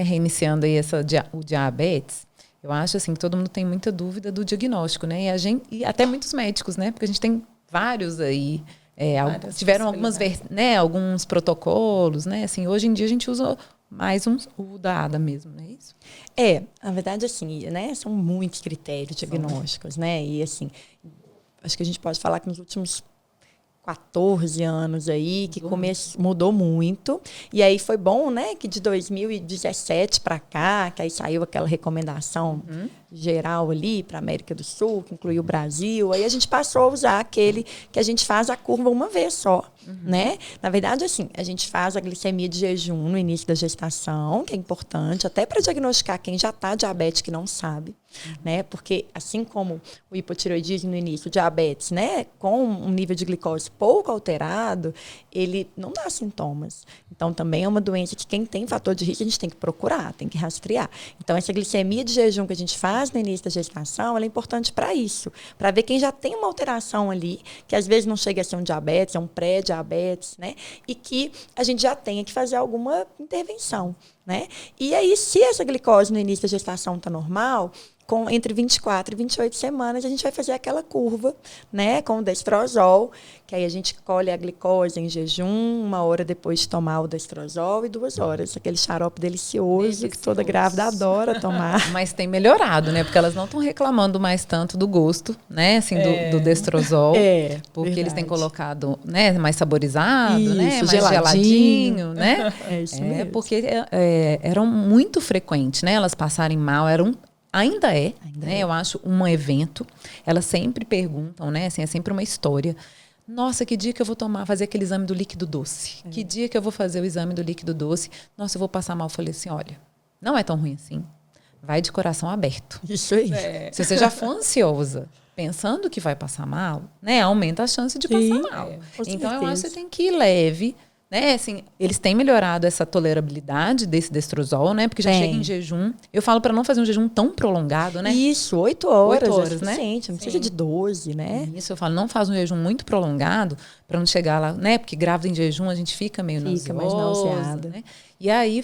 reiniciando aí o diabetes, eu acho assim que todo mundo tem muita dúvida do diagnóstico, né? E até muitos médicos, né? Porque a gente tem vários aí, tiveram alguns protocolos, né? Assim, hoje em dia a gente usa mais o da ADA mesmo, não é isso? Na verdade, assim, né? São muitos critérios diagnósticos, né? E assim, acho que a gente pode falar que nos últimos 14 anos aí, que mudou muito. E aí foi bom, né, que de 2017 para cá, que aí saiu aquela recomendação geral ali para a América do Sul, que incluiu o Brasil, aí a gente passou a usar aquele que a gente faz a curva uma vez só, né? Na verdade, assim, a gente faz a glicemia de jejum no início da gestação, que é importante, até para diagnosticar quem já está diabético e não sabe, né? Porque assim como o hipotireoidismo no início, o diabetes, né, com um nível de glicose pouco alterado, ele não dá sintomas. Então, também é uma doença que quem tem fator de risco, a gente tem que procurar, tem que rastrear. Então, essa glicemia de jejum que a gente faz no início da gestação, ela é importante para isso, para ver quem já tem uma alteração ali, que às vezes não chega a ser um diabetes, é um pré-diabetes, né? E que a gente já tenha que fazer alguma intervenção, né? E aí, se essa glicose no início da gestação está normal, entre 24 e 28 semanas, a gente vai fazer aquela curva, né, com o destrozol, que aí a gente colhe a glicose em jejum, 1 hora depois de tomar o destrozol e 2 horas. Aquele xarope delicioso que toda grávida adora tomar. Mas tem melhorado, né? Porque elas não estão reclamando mais tanto do gosto, né? Assim, do destrozol. Porque verdade. Eles têm colocado, né, mais saborizado, isso, né? Mais geladinho, né? É isso mesmo. Porque eram muito frequentes, né? Elas passarem mal, Ainda é. Eu acho um evento. Elas sempre perguntam, né? Assim, é sempre uma história. Nossa, que dia que eu vou fazer aquele exame do líquido doce? Que dia que eu vou fazer o exame do líquido doce? Nossa, eu vou passar mal. Eu falei assim, olha, não é tão ruim assim. Vai de coração aberto. Isso aí. Se você já for ansiosa, pensando que vai passar mal, né? Aumenta a chance de passar mal. Então, eu acho que você tem que ir leve. Né, assim, eles têm melhorado essa tolerabilidade desse destrozol, né? Porque já chega em jejum. Eu falo para não fazer um jejum tão prolongado, né? Isso, 8 horas, 8 horas, é suficiente, né? Não precisa de 12, né? Isso, eu falo, não faz um jejum muito prolongado para não chegar lá, né? Porque grávida em jejum a gente fica meio nauseosa, mais nauseada. Né? E aí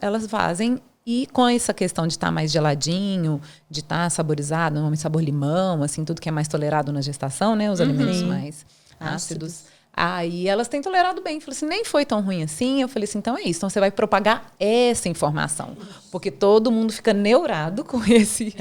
elas fazem, e com essa questão de estar mais geladinho, de estar saborizado, normalmente sabor limão, assim, tudo que é mais tolerado na gestação, né? Os alimentos mais ácidos. Aí elas têm tolerado bem. Falei assim, nem foi tão ruim assim. Eu falei assim, então é isso. Então você vai propagar essa informação. Porque todo mundo fica neurado com esse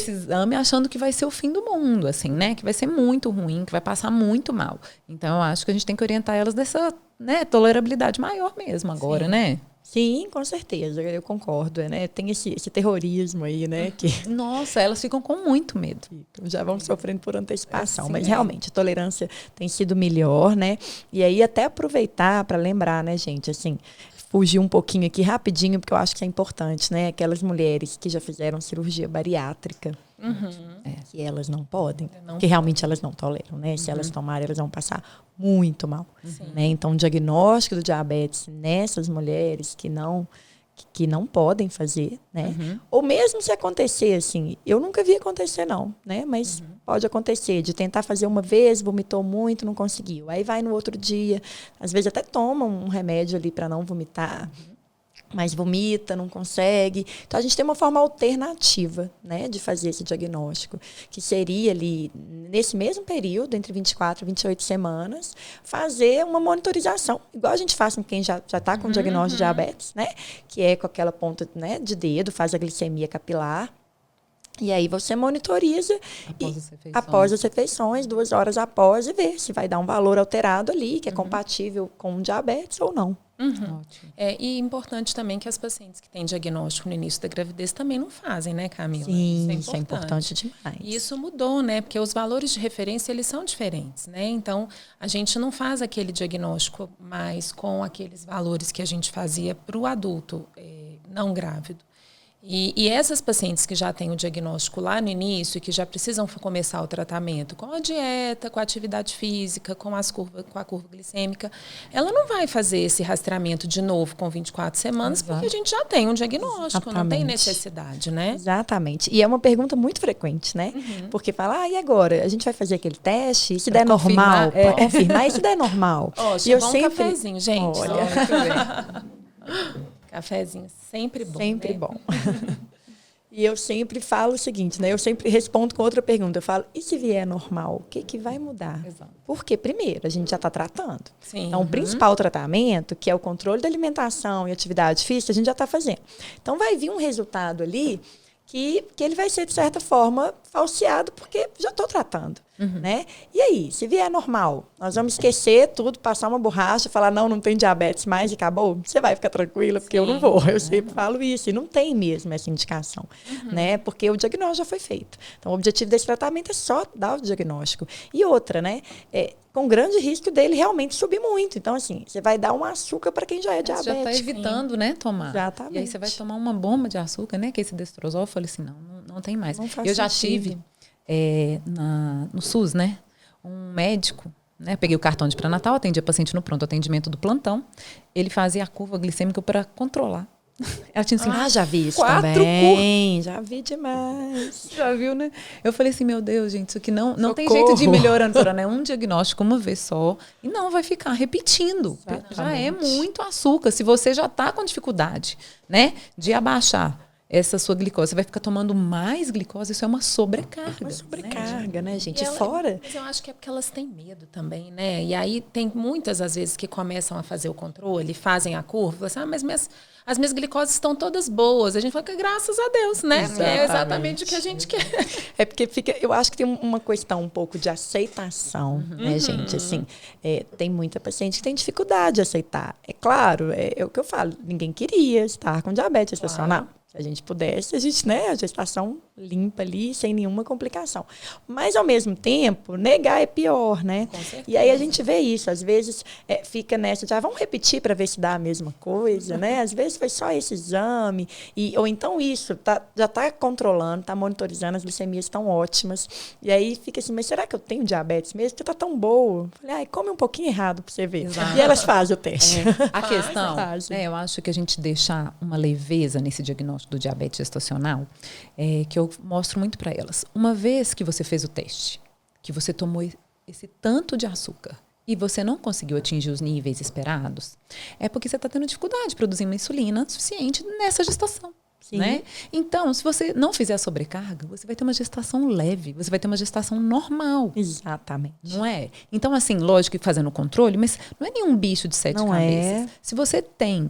exame, achando que vai ser o fim do mundo, assim, né? Que vai ser muito ruim, que vai passar muito mal. Então eu acho que a gente tem que orientar elas dessa, né, tolerabilidade maior mesmo agora, né? Sim, com certeza, eu concordo, né? Tem esse terrorismo aí, né? Que Nossa, elas ficam com muito medo. Já vão sofrendo por antecipação, mas realmente a tolerância tem sido melhor, né? E aí até aproveitar para lembrar, né, gente, assim, fugir um pouquinho aqui rapidinho, porque eu acho que é importante, né? Aquelas mulheres que já fizeram cirurgia bariátrica, que elas não podem, que realmente elas não toleram, né? Se elas tomarem, elas vão passar muito mal, né? Então, o diagnóstico do diabetes nessas mulheres que não podem fazer, né? Ou mesmo se acontecer, assim, eu nunca vi acontecer não, né? Mas pode acontecer de tentar fazer uma vez, vomitou muito, não conseguiu. Aí vai no outro dia, às vezes até toma um remédio ali para não vomitar, mas vomita, não consegue. Então, a gente tem uma forma alternativa, né, de fazer esse diagnóstico, que seria ali, nesse mesmo período, entre 24 e 28 semanas, fazer uma monitorização, igual a gente faz com quem já está com diagnóstico de diabetes, né, que é com aquela ponta, né, de dedo, faz a glicemia capilar. E aí você monitoriza após as refeições, 2 horas após, e vê se vai dar um valor alterado ali, que é compatível com diabetes ou não. E importante também que as pacientes que têm diagnóstico no início da gravidez também não fazem, né, Camila? Sim, isso é importante demais. E isso mudou, né? Porque os valores de referência, eles são diferentes, né? Então, a gente não faz aquele diagnóstico mais com aqueles valores que a gente fazia para o adulto não grávido. E essas pacientes que já têm o diagnóstico lá no início, que já precisam começar o tratamento com a dieta, com a atividade física, com a curva glicêmica, ela não vai fazer esse rastreamento de novo com 24 semanas, porque a gente já tem um diagnóstico, não tem necessidade, né? Exatamente. E é uma pergunta muito frequente, né? Porque fala, e agora? A gente vai fazer aquele teste? Se der normal, para confirmar, e se der normal? Chegou um cafezinho, gente. Olha. Cafezinho, sempre bom. Sempre né? bom. E eu sempre falo o seguinte, né? Eu sempre respondo com outra pergunta. Eu falo, e se vier normal, o que vai mudar? Exato. Porque, primeiro, a gente já está tratando. Sim. Então, o principal tratamento, que é o controle da alimentação e atividade física, a gente já está fazendo. Então, vai vir um resultado ali que ele vai ser, de certa forma, falseado, porque já estou tratando. Né? E aí, se vier normal, nós vamos esquecer tudo, passar uma borracha, falar, não tem diabetes mais e acabou? Você vai ficar tranquila, porque eu não vou. Eu sempre falo isso, e não tem mesmo essa indicação, né? Porque o diagnóstico já foi feito. Então, o objetivo desse tratamento é só dar o diagnóstico. E outra, né? Com grande risco dele realmente subir muito. Então, assim, você vai dar um açúcar para quem já é diabético. Você já está evitando, né, tomar. Exatamente. E aí você vai tomar uma bomba de açúcar, né? Que esse destrozol, eu falei assim, não tem mais. Não faz eu já sentido. tive no SUS, né? Um médico, né? Peguei o cartão de pré-natal, atendia paciente no pronto atendimento do plantão. Ele fazia a curva glicêmica para controlar. Ela tinha assim, já vi isso 4 também. Já vi demais. Já viu, né? Eu falei assim, meu Deus, gente, isso aqui não tem jeito de ir melhorando. Doutora, né? Um diagnóstico uma vez só e não vai ficar repetindo. Exatamente. Já é muito açúcar. Se você já está com dificuldade, né, de abaixar essa sua glicose, você vai ficar tomando mais glicose, isso é uma sobrecarga. Uma sobrecarga, né, gente? E Fora. Mas eu acho que é porque elas têm medo também, né? E aí tem muitas, às vezes, que começam a fazer o controle, fazem a curva, assim, mas as minhas glicoses estão todas boas. A gente fala que graças a Deus, né? Exatamente. É exatamente o que a gente quer. É porque eu acho que tem uma questão um pouco de aceitação, né, gente? Assim, tem muita paciente que tem dificuldade de aceitar. É claro, é o que eu falo, ninguém queria estar com diabetes gestacional. Se a gente pudesse, né, a gestação limpa ali, sem nenhuma complicação. Mas, ao mesmo tempo, negar é pior, né? Com certeza. E aí a gente vê isso. Às vezes fica nessa, vamos repetir para ver se dá a mesma coisa, né? Às vezes foi só esse exame. Ou então isso, já está controlando, está monitorizando, as glicemias estão ótimas. E aí fica assim, mas será que eu tenho diabetes mesmo? Porque está tão boa. Falei, come um pouquinho errado para você ver. Exato. E elas fazem o teste. A questão, fazem. eu acho que a gente deixar uma leveza nesse diagnóstico do diabetes gestacional, que eu mostro muito para elas. Uma vez que você fez o teste, que você tomou esse tanto de açúcar e você não conseguiu atingir os níveis esperados, é porque você está tendo dificuldade de produzir uma insulina suficiente nessa gestação. Sim. Né? Então, se você não fizer a sobrecarga, você vai ter uma gestação leve, você vai ter uma gestação normal. Exatamente. Não é? Então, assim, lógico que fazendo o controle, mas não é nenhum bicho de 7 Não cabeças. é. Se você tem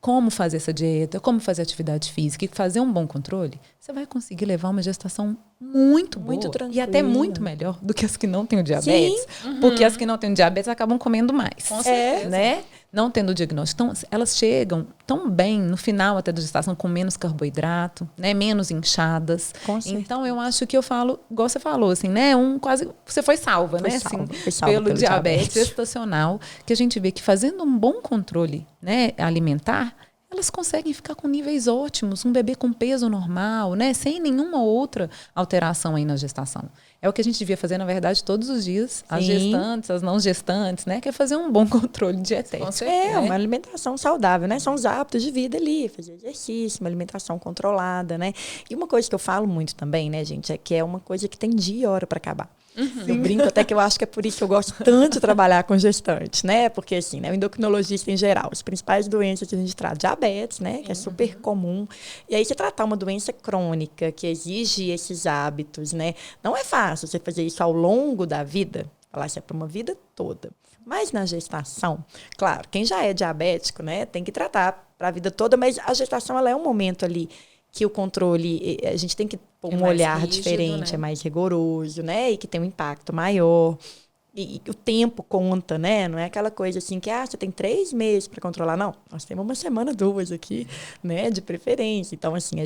como fazer essa dieta, como fazer atividade física e fazer um bom controle, você vai conseguir levar uma gestação muito boa. Muito tranquila. E até muito melhor do que as que não têm o diabetes. Porque as que não têm o diabetes acabam comendo mais. Com certeza. Né? Não tendo o diagnóstico. Então, elas chegam tão bem no final até da gestação com menos carboidrato, né? Menos inchadas. Com certeza. Então, eu acho que eu falo, igual você falou, assim, né? Quase você foi salva, Foi né? salva, Assim, foi salva pelo diabetes diabetes. gestacional, que a gente vê que fazendo um bom controle, né, alimentar, elas conseguem ficar com níveis ótimos, um bebê com peso normal, né, sem nenhuma outra alteração aí na gestação. É o que a gente devia fazer, na verdade, todos os dias, as gestantes, as não gestantes, né, que é fazer um bom controle dietético. Com certeza. Uma alimentação saudável, né? São os hábitos de vida ali, fazer exercício, uma alimentação controlada, né? E uma coisa que eu falo muito também, né, gente, é que é uma coisa que tem dia e hora para acabar. Eu brinco até que eu acho que é por isso que eu gosto tanto de trabalhar com gestantes, né? Porque, assim, né, o endocrinologista em geral, as principais doenças que a gente trata, diabetes, né? Que é super comum. E aí, você tratar uma doença crônica que exige esses hábitos, né? Não é fácil você fazer isso ao longo da vida, falar isso é para uma vida toda. Mas na gestação, claro, quem já é diabético, né? Tem que tratar para a vida toda, mas a gestação, ela é um momento ali que o controle, a gente tem que pôr um olhar rígido, diferente, né? é mais rigoroso, né? E que tem um impacto maior. E o tempo conta, né? Não é aquela coisa assim que, você tem 3 meses para controlar. Não, nós temos 1 semana, 2 aqui, né? De preferência. Então, assim,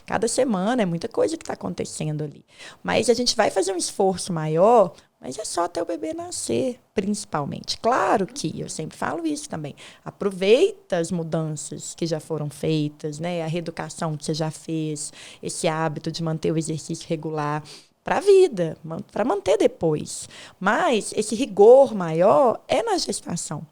cada semana é muita coisa que está acontecendo ali. Mas a gente vai fazer um esforço maior, mas é só até o bebê nascer, principalmente. Claro que, eu sempre falo isso também, aproveita as mudanças que já foram feitas, né? A reeducação que você já fez, esse hábito de manter o exercício regular para a vida, para manter depois. Mas esse rigor maior é na gestação.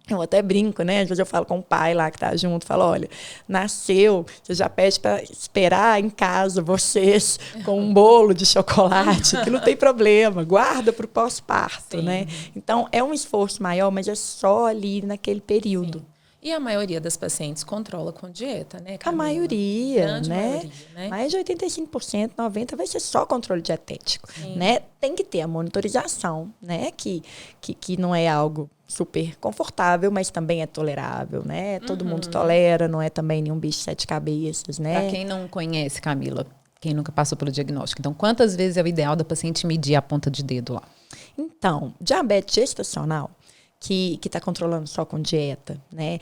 Eu até brinco, né? Às vezes eu falo com o pai lá que tá junto, falo, olha, nasceu, você já pede para esperar em casa vocês com um bolo de chocolate, que não tem problema, guarda para o pós-parto, né? Então, é um esforço maior, mas é só ali naquele período. Sim. E a maioria das pacientes controla com dieta, né, Camila? A maioria, Grande né? maioria, né? Mais de 85%, 90% vai ser só controle dietético, né? Tem que ter a monitorização, né? Que não é algo super confortável, mas também é tolerável, né? Todo mundo tolera, não é também nenhum bicho de 7 cabeças, né? Para quem não conhece, Camila, quem nunca passou pelo diagnóstico, então quantas vezes é o ideal da paciente medir a ponta de dedo lá? Então, diabetes gestacional, que está controlando só com dieta, né?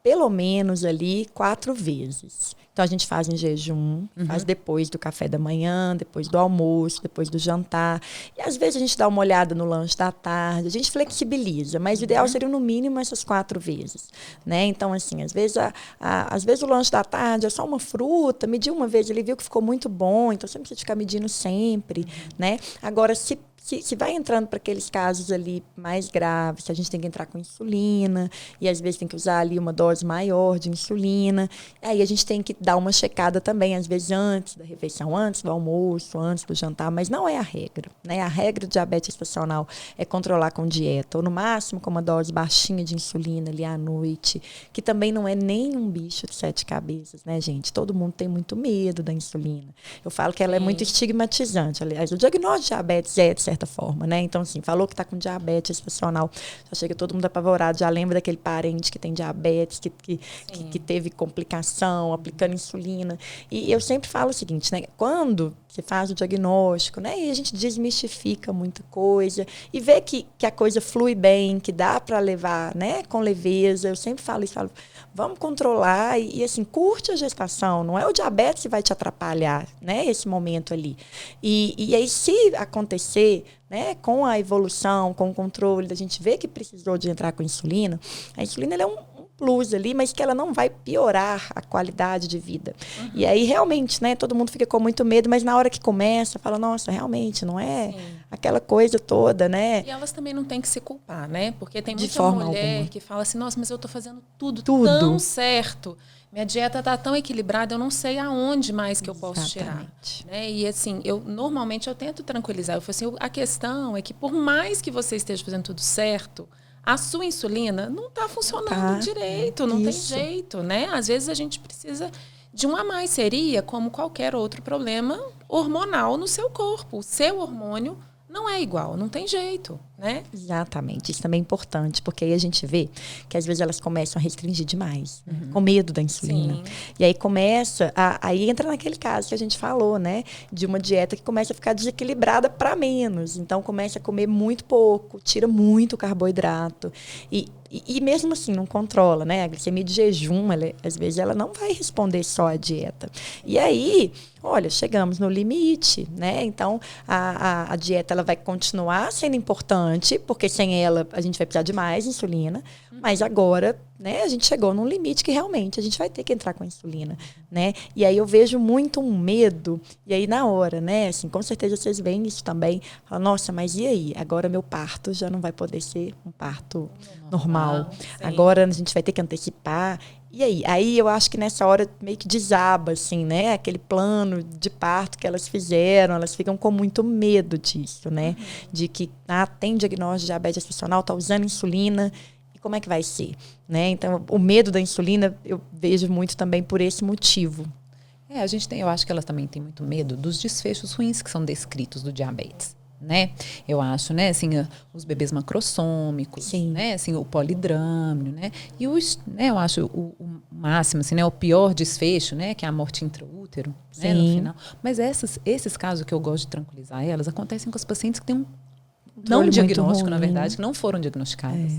Pelo menos ali 4 vezes. Então, a gente faz em jejum, faz depois do café da manhã, depois do almoço, depois do jantar. E, às vezes, a gente dá uma olhada no lanche da tarde. A gente flexibiliza, mas o ideal seria, no mínimo, essas 4 vezes. Né? Então, assim, às vezes, às vezes o lanche da tarde é só uma fruta. Mediu uma vez, ele viu que ficou muito bom. Então, você não precisa ficar medindo sempre. Né? Agora, se vai entrando para aqueles casos ali mais graves, a gente tem que entrar com insulina, e às vezes tem que usar ali uma dose maior de insulina, aí a gente tem que dar uma checada também, às vezes antes da refeição, antes do almoço, antes do jantar, mas não é a regra, né? A regra do diabetes gestacional é controlar com dieta, ou no máximo com uma dose baixinha de insulina ali à noite, que também não é nem um bicho de 7 cabeças, né, gente? Todo mundo tem muito medo da insulina. Eu falo que ela é muito estigmatizante. Aliás, o diagnóstico de diabetes é, de certa forma, né? Então, assim, falou que está com diabetes gestacional, já chega todo mundo apavorado, já lembra daquele parente que tem diabetes, que teve complicação, aplicando insulina. E eu sempre falo o seguinte, né? Quando você faz o diagnóstico, né? E a gente desmistifica muita coisa e vê que a coisa flui bem, que dá para levar, né? Com leveza. Eu sempre falo isso, vamos controlar e assim, curte a gestação. Não é o diabetes que vai te atrapalhar, né? Esse momento ali. E aí, se acontecer, né, com a evolução, com o controle, da gente ver que precisou de entrar com insulina, a insulina ela é um plus ali, mas que ela não vai piorar a qualidade de vida. E aí, realmente, né, todo mundo fica com muito medo, mas na hora que começa, fala, nossa, realmente, não é aquela coisa toda, né? E elas também não têm que se culpar, né? Porque tem De muita forma mulher alguma. que fala assim, nossa, mas eu tô fazendo tudo tão certo. Minha dieta tá tão equilibrada, eu não sei aonde mais que eu posso tirar. Né? E assim, normalmente eu tento tranquilizar. Eu falo assim, a questão é que por mais que você esteja fazendo tudo certo, a sua insulina não está funcionando direito, não tem jeito, né? Às vezes a gente precisa de um a mais, seria como qualquer outro problema hormonal no seu corpo. O seu hormônio não é igual, não tem jeito, né? Exatamente, isso também é importante, porque aí a gente vê que às vezes elas começam a restringir demais, com medo da insulina. E aí aí entra naquele caso que a gente falou, né? De uma dieta que começa a ficar desequilibrada para menos. Então começa a comer muito pouco, tira muito carboidrato. E mesmo assim, não controla, né? A glicemia de jejum, às vezes, ela não vai responder só à dieta. E aí, olha, chegamos no limite, né? Então, a dieta ela vai continuar sendo importante, porque sem ela a gente vai precisar de mais insulina. Mas agora, né, a gente chegou num limite que realmente a gente vai ter que entrar com a insulina, né? E aí eu vejo muito um medo, e aí na hora, né? Assim, com certeza vocês veem isso também. Fala, nossa, mas e aí? Agora meu parto já não vai poder ser um parto normal. Agora a gente vai ter que antecipar. E aí? Aí eu acho que nessa hora meio que desaba, assim, né? Aquele plano de parto que elas fizeram, elas ficam com muito medo disso, né? De que tem diagnóstico de diabetes gestacional, tá usando insulina, e como é que vai ser? Né? Então, o medo da insulina eu vejo muito também por esse motivo. Eu acho que elas também têm muito medo dos desfechos ruins que são descritos do diabetes. Né? Eu acho, né, assim, os bebês macrossômicos, né, assim, o polidrâmio, né? E eu acho o máximo, assim, né, o pior desfecho, né, que é a morte intraútero, né, no final. Mas esses casos que eu gosto de tranquilizar elas acontecem com as pacientes que têm um diagnóstico, na verdade, que não foram diagnosticadas.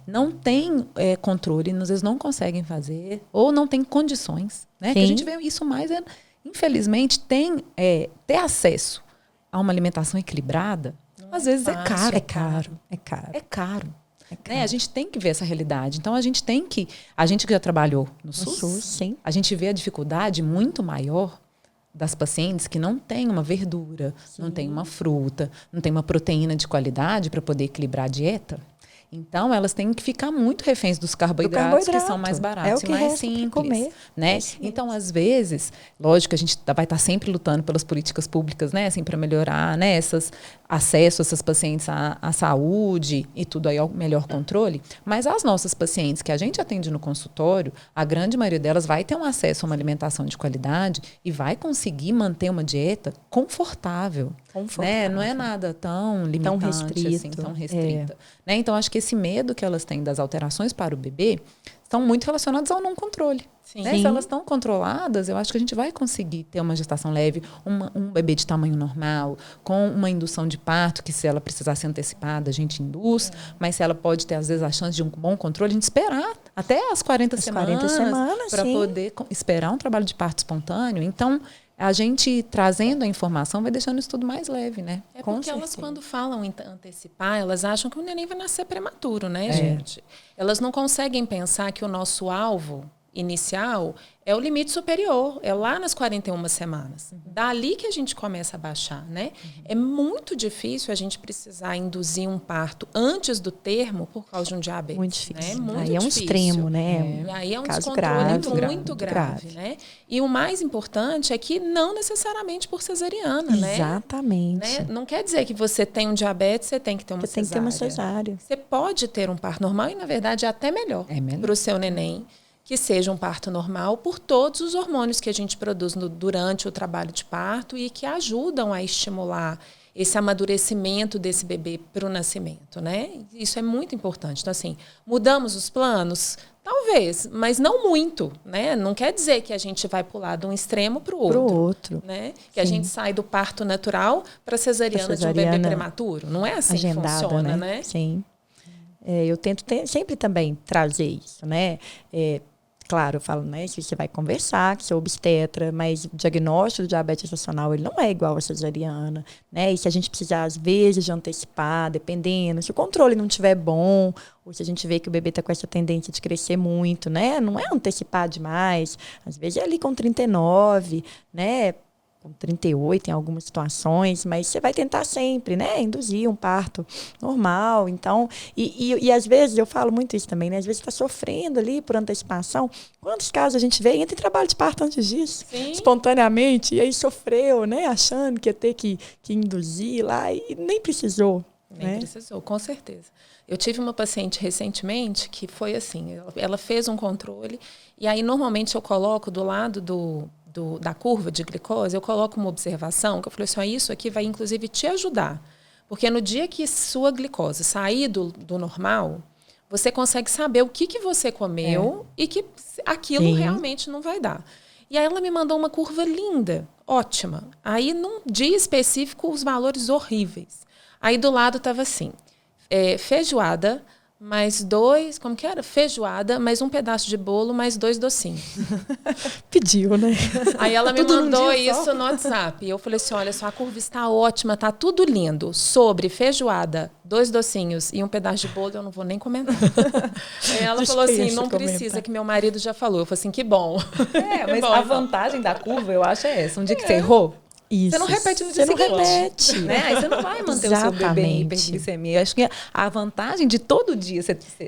Não tem controle, às vezes não conseguem fazer, ou não tem condições, né? Que a gente vê isso mais, infelizmente, ter acesso a uma alimentação equilibrada, às vezes é caro. É caro. Né? A gente tem que ver essa realidade. Então, a gente que já trabalhou no SUS, a gente vê a dificuldade muito maior das pacientes que não têm uma verdura, não tem uma fruta, não tem uma proteína de qualidade para poder equilibrar a dieta. Então, elas têm que ficar muito reféns dos carboidratos, que são mais baratos e mais simples. Né? Então, às vezes, lógico, a gente vai estar sempre lutando pelas políticas públicas, né? Assim, para melhorar, né? Acesso a essas pacientes à saúde e tudo aí ao melhor controle. Mas as nossas pacientes que a gente atende no consultório, a grande maioria delas vai ter um acesso a uma alimentação de qualidade e vai conseguir manter uma dieta confortável. Né? Não é nada tão limitante, tão restrita. Né? Então, acho que esse medo que elas têm das alterações para o bebê estão muito relacionados ao não controle. Né? Se elas estão controladas, eu acho que a gente vai conseguir ter uma gestação leve, um bebê de tamanho normal, com uma indução de parto, que se ela precisar ser antecipada, a gente induz, mas se ela pode ter, às vezes, a chance de um bom controle, a gente esperar até as 40 semanas para poder esperar um trabalho de parto espontâneo. Então, a gente trazendo a informação vai deixando isso tudo mais leve, né? É porque elas, quando falam em antecipar, elas acham que o neném vai nascer prematuro, né, gente? Elas não conseguem pensar que o nosso alvo inicial é o limite superior, é lá nas 41 semanas. Dali que a gente começa a baixar, né? É muito difícil a gente precisar induzir um parto antes do termo por causa de um diabetes. Muito difícil. Né? Muito aí é um difícil. extremo, né? E aí é um caso descontrole muito grave, né? E o mais importante é que não necessariamente por cesariana, né? Exatamente. Né? Não quer dizer que você tem um diabetes, você tem que ter uma cesárea. Tem que ter uma cesárea. Você pode ter um parto normal e, na verdade, é até melhor para o seu neném que seja um parto normal por todos os hormônios que a gente produz durante o trabalho de parto e que ajudam a estimular esse amadurecimento desse bebê para o nascimento, né? Isso é muito importante. Então, assim, mudamos os planos? Talvez, mas não muito, né? Não quer dizer que a gente vai pular de um extremo para o outro. Né? Que a gente sai do parto natural para a cesariana de um bebê prematuro. Não é assim que funciona, né? Sim. Eu tento sempre também trazer isso, né? Claro, eu falo, né, se você vai conversar com seu obstetra, mas o diagnóstico do diabetes gestacional ele não é igual à cesariana, né? E se a gente precisar, às vezes, de antecipar, dependendo, se o controle não estiver bom, ou se a gente vê que o bebê está com essa tendência de crescer muito, né? Não é antecipar demais, às vezes é ali com 39, né? Com 38 em algumas situações, mas você vai tentar sempre, né, induzir um parto normal. Então, e às vezes, eu falo muito isso também, né, às vezes está sofrendo ali por antecipação. Quantos casos a gente vê, entra em trabalho de parto antes disso, espontaneamente, e aí sofreu, né, achando que ia ter que induzir lá, e nem precisou. Nem precisou, com certeza. Eu tive uma paciente recentemente que foi assim, ela fez um controle, e aí normalmente eu coloco do lado da curva de glicose, eu coloco uma observação, que eu falei assim, isso aqui vai inclusive te ajudar. Porque no dia que sua glicose sair do normal, você consegue saber o que você comeu e que aquilo realmente não vai dar. E aí ela me mandou uma curva linda, ótima. Aí, num dia específico, os valores horríveis. Aí do lado estava assim, feijoada, mais 2, como que era? Feijoada, mais um pedaço de bolo, mais 2 docinhos. Pediu, né? Aí ela me mandou isso no WhatsApp. E eu falei assim, olha só, a curva está ótima, tá tudo lindo. Sobre feijoada, 2 docinhos e um pedaço de bolo, eu não vou nem comentar. Aí ela falou assim, não precisa, que meu marido já falou. Eu falei assim, que bom. Mas bom, a vantagem da curva, eu acho, é essa. Um dia que você errou, isso. Você não repete no dia seguinte. Né? Aí você não vai manter o seu bebê em hiperglicemia. Acho que a vantagem de todo dia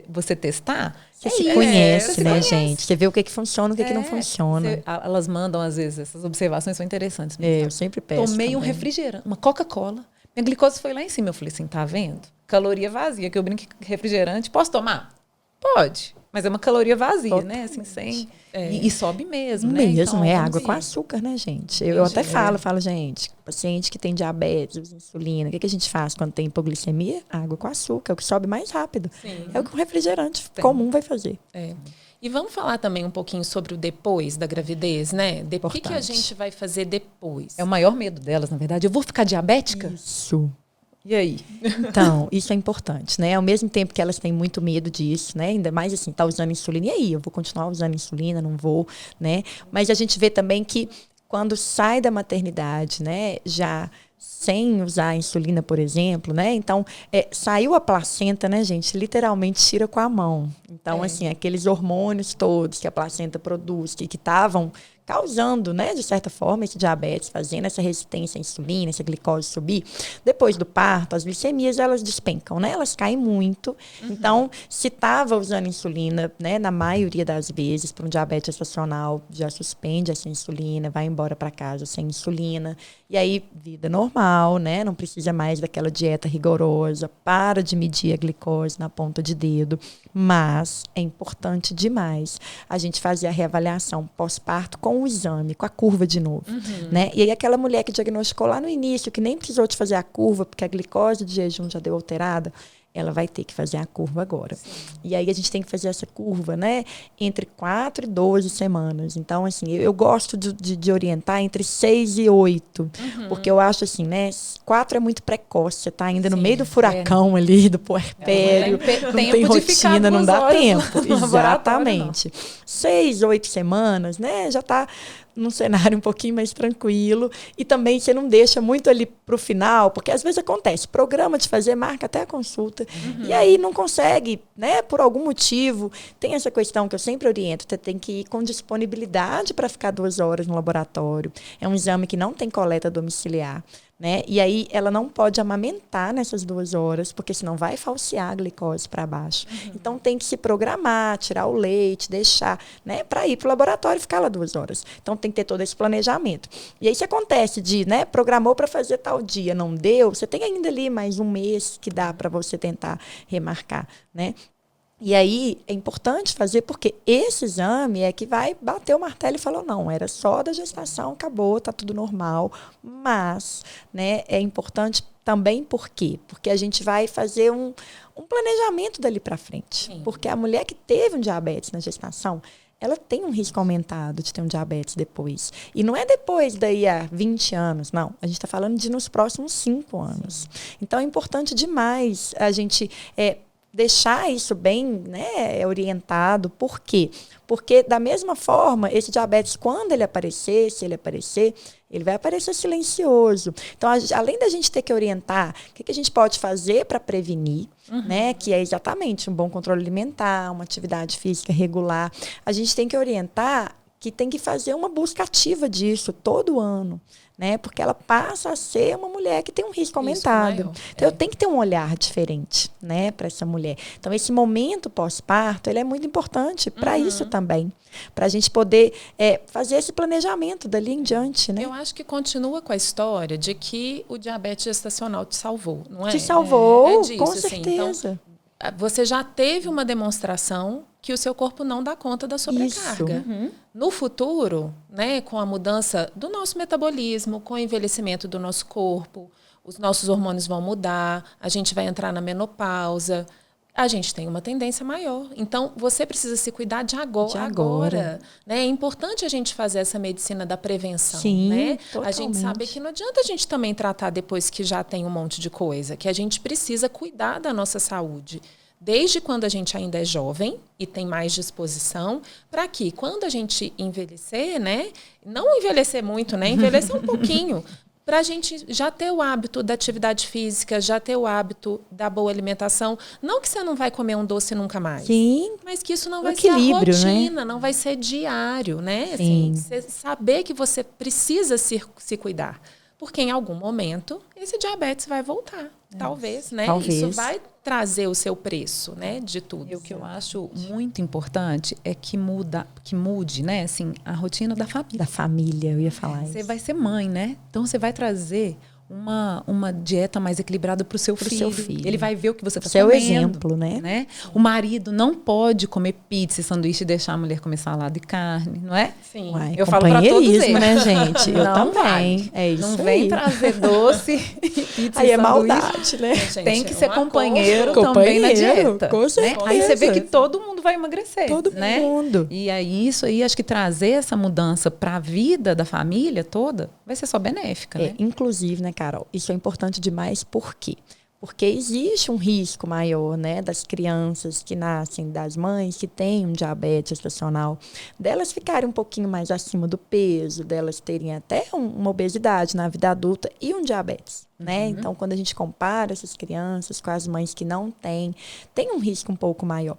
você testar... Você se conhece, né, gente? Você vê o que funciona e o que não funciona. Elas mandam, às vezes, essas observações são interessantes. Eu sempre peço. Tomei um refrigerante, uma Coca-Cola. Minha glicose foi lá em cima. Eu falei assim, tá vendo? Caloria vazia, que eu brinco que refrigerante. Posso tomar? Pode. Mas é uma caloria vazia, né? Assim, sem... E sobe mesmo, né? Mesmo, então, água com açúcar, né, gente? Eu até falo, gente, paciente que tem diabetes, insulina, o que a gente faz quando tem hipoglicemia? Água com açúcar, é o que sobe mais rápido. Sim. É o que um refrigerante comum vai fazer. E vamos falar também um pouquinho sobre o depois da gravidez, né? O que a gente vai fazer depois? É o maior medo delas, na verdade. Eu vou ficar diabética? Isso. E aí? Então, isso é importante, né? Ao mesmo tempo que elas têm muito medo disso, né? Ainda mais assim, tá usando insulina, e aí? Eu vou continuar usando insulina, não vou, né? Mas a gente vê também que quando sai da maternidade, né? Já sem usar a insulina, por exemplo, né? Então, saiu a placenta, né, gente? Literalmente tira com a mão. Então, assim, aqueles hormônios todos que a placenta produz, que estavam causando, né, de certa forma, esse diabetes, fazendo essa resistência à insulina, essa glicose subir. Depois do parto, as glicemias, elas despencam, né? Elas caem muito. Então, se estava usando insulina, né, na maioria das vezes, para um diabetes gestacional, já suspende essa insulina, vai embora para casa sem insulina. E aí, vida normal, né? Não precisa mais daquela dieta rigorosa, para de medir a glicose na ponta de dedo. Mas é importante demais a gente fazer a reavaliação pós-parto com o exame, com a curva de novo. Né? E aí, aquela mulher que diagnosticou lá no início, que nem precisou de fazer a curva, porque a glicose de jejum já deu alterada, ela vai ter que fazer a curva agora. Sim. E aí a gente tem que fazer essa curva, né? Entre 4 e 12 semanas. Então, assim, eu gosto de orientar entre 6 e 8. Porque eu acho assim, né? 4 é muito precoce. Você tá ainda no meio do furacão ali, do puerpério. Não tem rotina, não dá tempo. Exatamente. 6, 8 semanas, né? Já tá num cenário um pouquinho mais tranquilo. E também você não deixa muito ali pro final, porque às vezes acontece, programa de fazer, marca até a consulta, e aí não consegue, né, por algum motivo. Tem essa questão que eu sempre oriento, você tem que ir com disponibilidade para ficar 2 horas no laboratório. É um exame que não tem coleta domiciliar. Né? E aí ela não pode amamentar nessas 2 horas, porque senão vai falsear a glicose para baixo. Então tem que se programar, tirar o leite, deixar, né, para ir para o laboratório e ficar lá 2 horas. Então tem que ter todo esse planejamento. E aí se acontece de, né, programou para fazer tal dia, não deu, você tem ainda ali mais 1 mês que dá para você tentar remarcar, né? E aí é importante fazer, porque esse exame é que vai bater o martelo e falar, não, era só da gestação, acabou, está tudo normal. Mas, né, é importante também por quê? Porque a gente vai fazer um planejamento dali para frente. Sim. Porque a mulher que teve um diabetes na gestação, ela tem um risco aumentado de ter um diabetes depois. E não é depois daí a 20 anos, não. A gente está falando de nos próximos 5 anos. Sim. Então é importante demais a gente deixar isso bem, né, orientado. Por quê? Porque, da mesma forma, esse diabetes, quando ele aparecer, se ele aparecer, ele vai aparecer silencioso. Então, além da gente ter que orientar o que a gente pode fazer para prevenir, né, que é exatamente um bom controle alimentar, uma atividade física regular, a gente tem que orientar que tem que fazer uma busca ativa disso todo ano. Né? Porque ela passa a ser uma mulher que tem um risco aumentado. Então, eu tenho que ter um olhar diferente, né, para essa mulher. Então, esse momento pós-parto, ele é muito importante para isso também. Para a gente poder fazer esse planejamento dali em diante. Né? Eu acho que continua com a história de que o diabetes gestacional te salvou, não é? Te salvou, disso, com assim. certeza. Então, você já teve uma demonstração que o seu corpo não dá conta da sobrecarga. No futuro, né, com a mudança do nosso metabolismo, com o envelhecimento do nosso corpo, os nossos hormônios vão mudar, a gente vai entrar na menopausa, a gente tem uma tendência maior. Então, você precisa se cuidar de agora. Né? É importante a gente fazer essa medicina da prevenção. Sim, né? totalmente. A gente sabe que não adianta a gente também tratar depois que já tem um monte de coisa, que a gente precisa cuidar da nossa saúde. Desde quando a gente ainda é jovem e tem mais disposição, para que quando a gente envelhecer, né, não envelhecer muito, né, envelhecer um pouquinho, para a gente já ter o hábito da atividade física, já ter o hábito da boa alimentação. Não que você não vai comer um doce nunca mais. Sim. Mas que isso não vai ser a rotina, né? Não vai ser diário, né? Assim, você saber que você precisa se cuidar. Porque em algum momento esse diabetes vai voltar. Talvez, né? Talvez. Isso vai trazer o seu preço, né, de tudo. E o que eu acho muito importante é que mude, né, assim, a rotina da família. Da família, eu ia falar isso. Você vai ser mãe, né? Então você vai trazer uma dieta mais equilibrada para o seu filho. Ele vai ver o que você está comendo. Seu exemplo, né? O marido não pode comer pizza e sanduíche e deixar a mulher comer salada e carne, não é? Sim. Uai, eu falo para todos eles, né, gente? Eu não também. É isso não vem trazer doce e pizza aí e é sanduíche. maldade, né? Gente, tem que ser companheiro também na dieta. Com certeza. Né? Aí você vê que todo mundo vai emagrecer. Todo mundo. E aí isso aí, acho que trazer essa mudança para a vida da família toda vai ser só benéfica, né? Inclusive, né, Carol? Isso é importante demais, por quê? Porque existe um risco maior, né, das crianças que nascem das mães que têm um diabetes gestacional, delas ficarem um pouquinho mais acima do peso, delas terem até uma obesidade na vida adulta e um diabetes, né? Então, quando a gente compara essas crianças com as mães que não têm, tem um risco um pouco maior.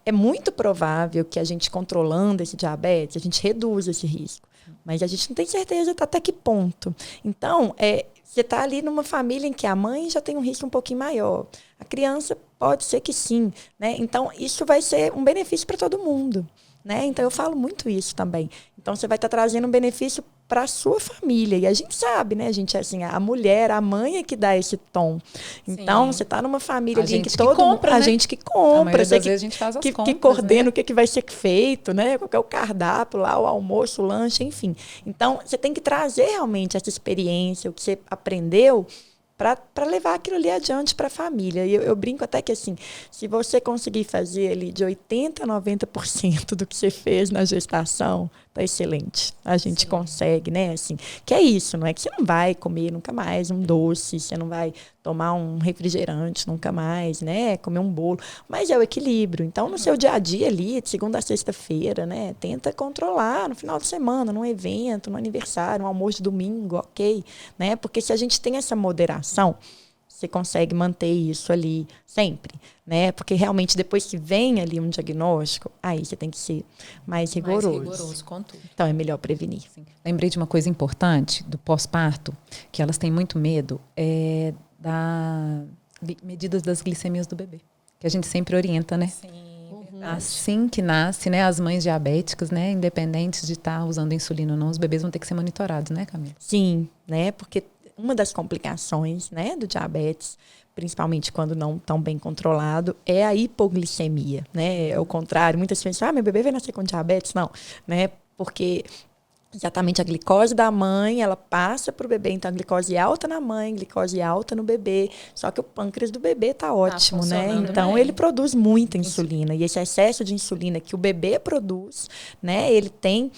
É muito provável que a gente controlando esse diabetes, a gente reduza esse risco. Mas a gente não tem certeza até que ponto. Então, você está ali numa família em que a mãe já tem um risco um pouquinho maior. A criança pode ser que sim, né? Então, isso vai ser um benefício para todo mundo, né? Então, eu falo muito isso também. Então, você vai estar trazendo um benefício para a sua família. E a gente sabe, né? A gente, assim, a mulher, a mãe é que dá esse tom. Então, você está numa família ali que todo compra, mundo... né? A gente que compra. Às vezes a gente faz as compras, que coordena, né? o que vai ser feito, né? Qual que é o cardápio lá, o almoço, o lanche, enfim. Então, você tem que trazer realmente essa experiência, o que você aprendeu, para levar aquilo ali adiante para a família. E eu brinco até que, assim, se você conseguir fazer ali de 80% a 90% do que você fez na gestação, tá excelente. A gente consegue, né? Assim, que é isso, não é que você não vai comer nunca mais um doce, você não vai tomar um refrigerante nunca mais, né? Comer um bolo. Mas é o equilíbrio. Então, no seu dia a dia ali, de segunda a sexta-feira, né? Tenta controlar no final de semana, num evento, no aniversário, um almoço de domingo, ok? Né? Porque se a gente tem essa moderação, você consegue manter isso ali sempre, né? Porque realmente depois que vem ali um diagnóstico, aí você tem que ser mais rigoroso. Mais rigoroso com tudo. Então é melhor prevenir. Sim. Lembrei de uma coisa importante do pós-parto, que elas têm muito medo, das medidas das glicemias do bebê, que a gente sempre orienta, né? Sim, Assim que nasce, né, as mães diabéticas, né, independentes de estar usando insulina ou não, os bebês vão ter que ser monitorados, né, Camila? Sim, né? Porque uma das complicações, né, do diabetes, principalmente quando não tão bem controlado, é a hipoglicemia, né? É o contrário. Muitas pessoas pensam, meu bebê vai nascer com diabetes? Não, né? Porque exatamente a glicose da mãe, ela passa para o bebê, então a glicose alta na mãe, glicose alta no bebê, só que o pâncreas do bebê está ótimo, né? Então bem. ele produz muita insulina, e esse excesso de insulina que o bebê produz, né, ele tem...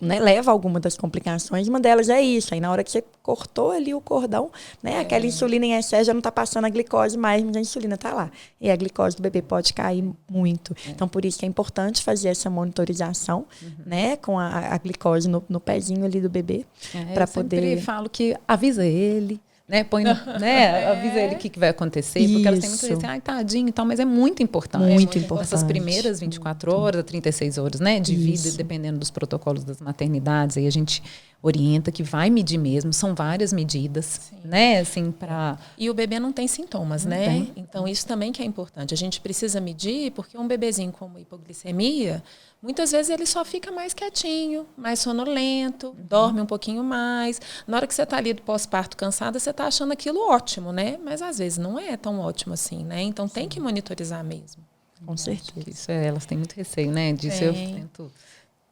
Né, leva a alguma das complicações, uma delas é isso. Aí na hora que você cortou ali o cordão, né, aquela insulina em excesso já não está passando a glicose mais, mas a insulina está lá. E a glicose do bebê pode cair muito. Então, por isso que é importante fazer essa monitorização, né, com a glicose no pezinho ali do bebê. Para poder... Eu sempre falo que avisa ele, né, põe no, né, avisa ele o que vai acontecer, porque elas têm muito assim, ai, tadinho e tal, mas é muito importante. Muito importante. Essas primeiras 24 horas, 36 horas, né, de vida, dependendo dos protocolos das maternidades, aí a gente orienta que vai medir mesmo, são várias medidas, né, assim, para... E o bebê não tem sintomas, né? Então, isso também que é importante. A gente precisa medir, porque um bebezinho com hipoglicemia, muitas vezes ele só fica mais quietinho, mais sonolento, dorme um pouquinho mais. Na hora que você está ali do pós-parto cansada, você está achando aquilo ótimo, né? Mas às vezes não é tão ótimo assim, né? Então tem que monitorizar mesmo. Com certeza. Isso elas têm muito receio, né? Disso eu tento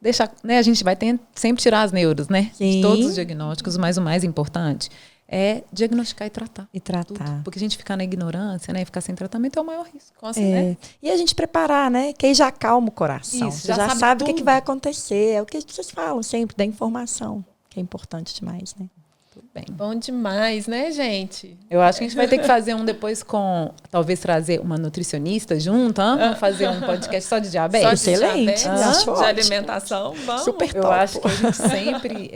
deixar, né? A gente vai sempre tirar as neuras, né? De todos os diagnósticos, mas o mais importante é diagnosticar e tratar. E tratar. Tudo. Porque a gente ficar na ignorância, né? E ficar sem tratamento é o maior risco. Né? E a gente preparar, né? Que aí já acalma o coração. Isso, você já sabe o que vai acontecer. É o que vocês falam sempre, da informação, que é importante demais, né? Tudo bem. Bom demais, né, gente? Eu acho que a gente vai ter que fazer um depois com... Talvez trazer uma nutricionista junto, vamos fazer um podcast só de diabetes? Só de Excelente. diabetes, de alimentação, vamos. Super top. Eu acho que a gente sempre...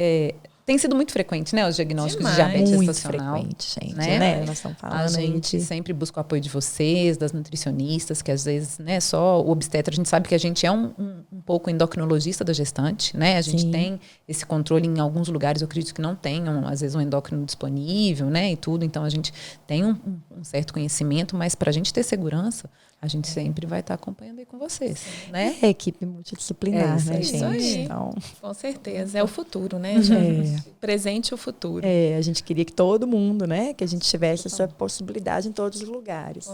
tem sido muito frequente, né? Os diagnósticos de diabetes muito gestacional. Frequente, gente. Né? Nós estamos falando a gente sempre busca o apoio de vocês, das nutricionistas, que às vezes, né, só o obstetra, a gente sabe que a gente é um pouco endocrinologista da gestante, né? A gente tem esse controle em alguns lugares, eu acredito que não tenham, às vezes, um endócrino disponível, né? E tudo, então a gente tem um certo conhecimento, mas para a gente ter segurança, a gente sempre vai estar acompanhando aí com vocês, né? É equipe multidisciplinar, né, gente? Aí. Então, com certeza. É o futuro, né, gente? O presente e o futuro. A gente queria que todo mundo, né? Que a gente tivesse essa possibilidade em todos os lugares.